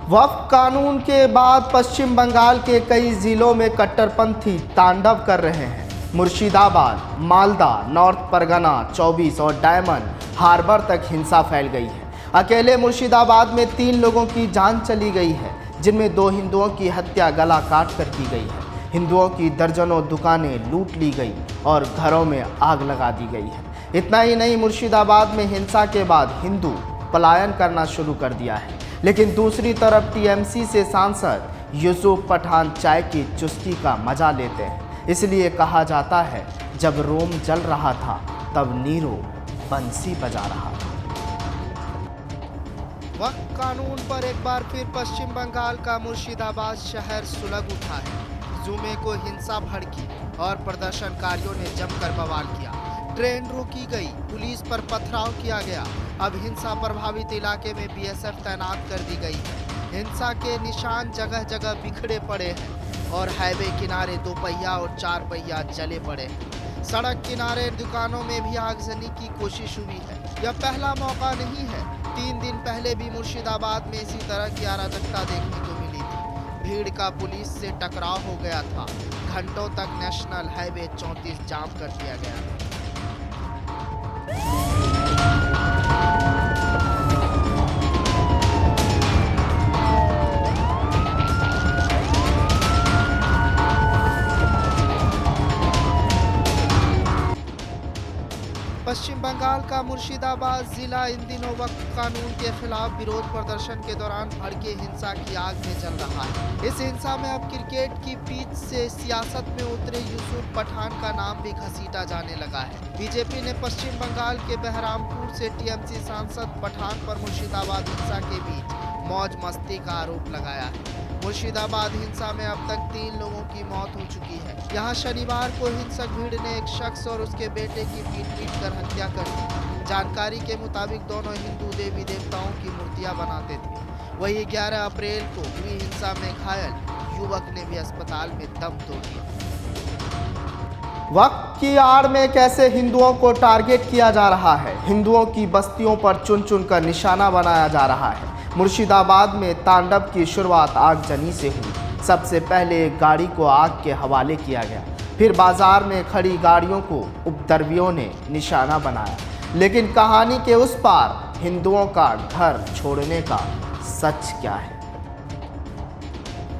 वक्फ कानून के बाद पश्चिम बंगाल के कई जिलों में कट्टरपंथी तांडव कर रहे हैं। मुर्शिदाबाद, मालदा, नॉर्थ परगना, 24 और डायमंड हार्बर तक हिंसा फैल गई है। अकेले मुर्शिदाबाद में 3 लोगों की जान चली गई है, जिनमें 2 हिंदुओं की हत्या गला काट कर की गई है। हिंदुओं की दर्जनों दुकानें लूट ली गई और घरों में आग लगा दी गई है। इतना ही नहीं, मुर्शिदाबाद में हिंसा के बाद हिंदू पलायन करना शुरू कर दिया है। लेकिन दूसरी तरफ टीएमसी से सांसद यूसुफ पठान चाय की चुस्की का मजा लेते हैं। इसलिए कहा जाता है, जब रोम जल रहा था तब नीरो बंसी बजा रहा था। वक्फ कानून पर एक बार फिर पश्चिम बंगाल का मुर्शिदाबाद शहर सुलग उठा है। जुमे को हिंसा भड़की और प्रदर्शनकारियों ने जमकर बवाल किया। ट्रेन रोकी गई, पुलिस पर पथराव किया गया। अब हिंसा प्रभावित इलाके में बीएसएफ तैनात कर दी गई है। हिंसा के निशान जगह जगह बिखरे पड़े हैं और हाईवे किनारे 2 पहिया और 4 पहिया जले पड़े हैं। सड़क किनारे दुकानों में भी आगजनी की कोशिश हुई है। यह पहला मौका नहीं है। 3 दिन पहले भी मुर्शिदाबाद में इसी तरह की अराजकता देखने को मिली थी। भीड़ का पुलिस से टकराव हो गया था। घंटों तक नेशनल हाईवे 34 जाम कर दिया गया। पश्चिम बंगाल का मुर्शिदाबाद जिला इन दिनों वक्फ कानून के खिलाफ विरोध प्रदर्शन के दौरान भड़के हिंसा की आग में जल रहा है। इस हिंसा में अब क्रिकेट की पिच से सियासत में उतरे यूसुफ पठान का नाम भी घसीटा जाने लगा है। बीजेपी ने पश्चिम बंगाल के बहरामपुर से टीएमसी सांसद पठान पर मुर्शिदाबाद हिंसा के बीच मौज मस्ती का आरोप लगाया है। मुर्शिदाबाद हिंसा में अब तक 3 लोगों की मौत हो चुकी है। यहाँ शनिवार को हिंसक भीड़ ने एक शख्स और उसके बेटे की पीट कर हत्या कर दी। जानकारी के मुताबिक दोनों हिंदू देवी देवताओं की मूर्तियां बनाते थे। वही 11 अप्रैल को हुई हिंसा में घायल युवक ने भी अस्पताल में दम तोड़ दिया। वक्त की आड़ में कैसे हिंदुओं को टारगेट किया जा रहा है। हिंदुओं की बस्तियों पर चुन चुन कर निशाना बनाया जा रहा है। मुर्शिदाबाद में तांडव की शुरुआत आगजनी से हुई। सबसे पहले एक गाड़ी को आग के हवाले किया गया, फिर बाजार में खड़ी गाड़ियों को उपद्रवियों ने निशाना बनाया। लेकिन कहानी के उस पार हिंदुओं का घर छोड़ने का सच क्या है?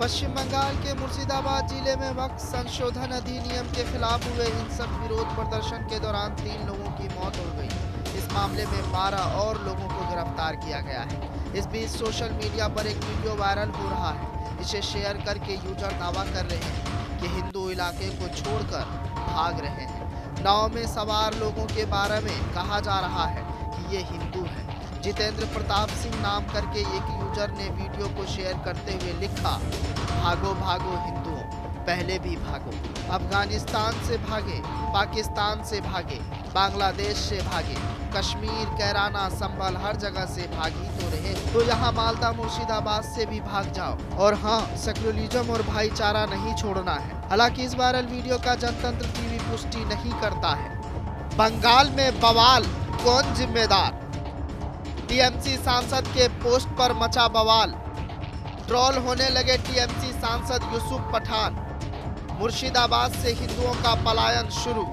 पश्चिम बंगाल के मुर्शिदाबाद जिले में वक्फ संशोधन अधिनियम के खिलाफ हुए हिंसक विरोध प्रदर्शन के दौरान 3 लोगों की मौत हो गई। इस मामले में 12 और लोगों को गिरफ्तार किया गया है। इस बीच सोशल मीडिया पर एक वीडियो वायरल हो रहा है। इसे शेयर करके यूजर दावा कर रहे हैं कि हिंदू इलाके को छोड़कर भाग रहे हैं। नाव में सवार लोगों के बारे में कहा जा रहा है कि ये हिंदू हैं। जितेंद्र प्रताप सिंह नाम करके एक यूजर ने वीडियो को शेयर करते हुए लिखा, भागो भागो हिंदुओं, पहले भी भागो। अफगानिस्तान से भागे, पाकिस्तान से भागे, बांग्लादेश से भागे, कश्मीर, कैराना, संभल हर जगह से भागी तो रहे, तो यहाँ मालदा मुर्शिदाबाद से भी भाग जाओ। और हाँ, सेक्युलरिज्म और भाईचारा नहीं छोड़ना है। हालांकि इस वायरल वीडियो का जनतंत्र टीवी पुष्टि नहीं करता है। बंगाल में बवाल, कौन जिम्मेदार? टीएमसी सांसद के पोस्ट पर मचा बवाल। ट्रोल होने लगे टीएमसी सांसद यूसुफ पठान। मुर्शिदाबाद से हिंदुओं का पलायन शुरू।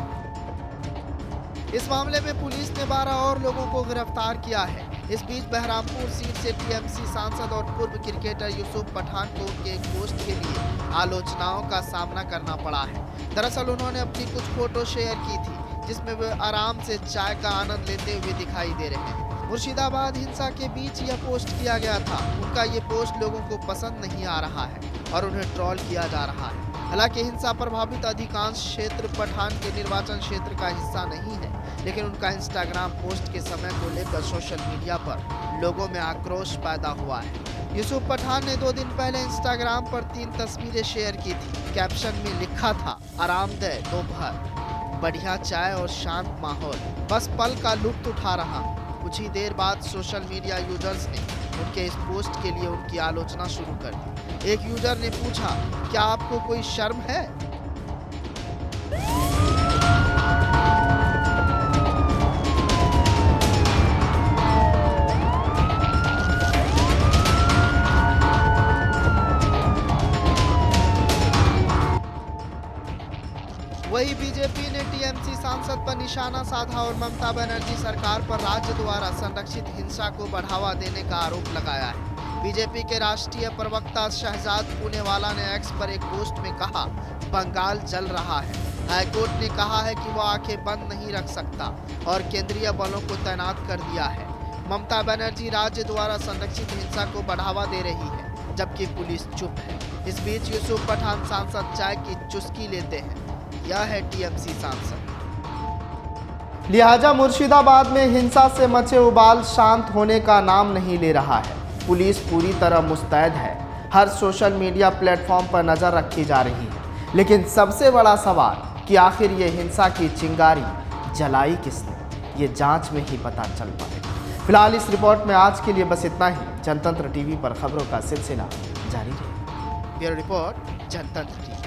इस मामले में पुलिस ने 12 और लोगों को गिरफ्तार किया है। इस बीच बहरामपुर सीट से टीएमसी सांसद और पूर्व क्रिकेटर यूसुफ पठान को उनके एक पोस्ट के लिए आलोचनाओं का सामना करना पड़ा है। दरअसल उन्होंने अपनी कुछ फोटो शेयर की थी, जिसमें वे आराम से चाय का आनंद लेते हुए दिखाई दे रहे हैं। मुर्शिदाबाद हिंसा के बीच यह पोस्ट किया गया था। उनका ये पोस्ट लोगों को पसंद नहीं आ रहा है और उन्हें ट्रोल किया जा रहा है। हालांकि हिंसा प्रभावित अधिकांश क्षेत्र पठान के निर्वाचन क्षेत्र का हिस्सा नहीं है, लेकिन उनका इंस्टाग्राम पोस्ट के समय को लेकर सोशल मीडिया पर लोगों में आक्रोश पैदा हुआ है। यूसुफ पठान ने 2 दिन पहले इंस्टाग्राम पर 3 तस्वीरें शेयर की थी। कैप्शन में लिखा था, आरामदेह दोपहर, बढ़िया चाय और शांत माहौल, बस पल का लुत्फ उठा रहा हूं। कुछ ही देर बाद सोशल मीडिया यूजर्स ने उनके इस पोस्ट के लिए उनकी आलोचना शुरू कर दी। एक यूजर ने पूछा, क्या आपको कोई शर्म है? सांसद पर निशाना साधा और ममता बनर्जी सरकार पर राज्य द्वारा संरक्षित हिंसा को बढ़ावा देने का आरोप लगाया है। बीजेपी के राष्ट्रीय प्रवक्ता शहजाद पूनेवाला ने एक्स पर एक पोस्ट में कहा, बंगाल जल रहा है। हाईकोर्ट ने कहा है कि वो आंखें बंद नहीं रख सकता और केंद्रीय बलों को तैनात कर दिया है। ममता बनर्जी राज्य द्वारा संरक्षित हिंसा को बढ़ावा दे रही है, जबकि पुलिस चुप है। इस बीच यूसुफ पठान सांसद चाय की चुस्की लेते हैं। यह है टीएमसी सांसद। लिहाजा मुर्शिदाबाद में हिंसा से मचे उबाल शांत होने का नाम नहीं ले रहा है। पुलिस पूरी तरह मुस्तैद है। हर सोशल मीडिया प्लेटफॉर्म पर नजर रखी जा रही है। लेकिन सबसे बड़ा सवाल कि आखिर ये हिंसा की चिंगारी जलाई किसने, ये जांच में ही पता चल पाएगा। फिलहाल इस रिपोर्ट में आज के लिए बस इतना ही। जनतंत्र टीवी पर खबरों का सिलसिला जारी रहेगा। ब्यूरो रिपोर्ट, जनतंत्र टीवी।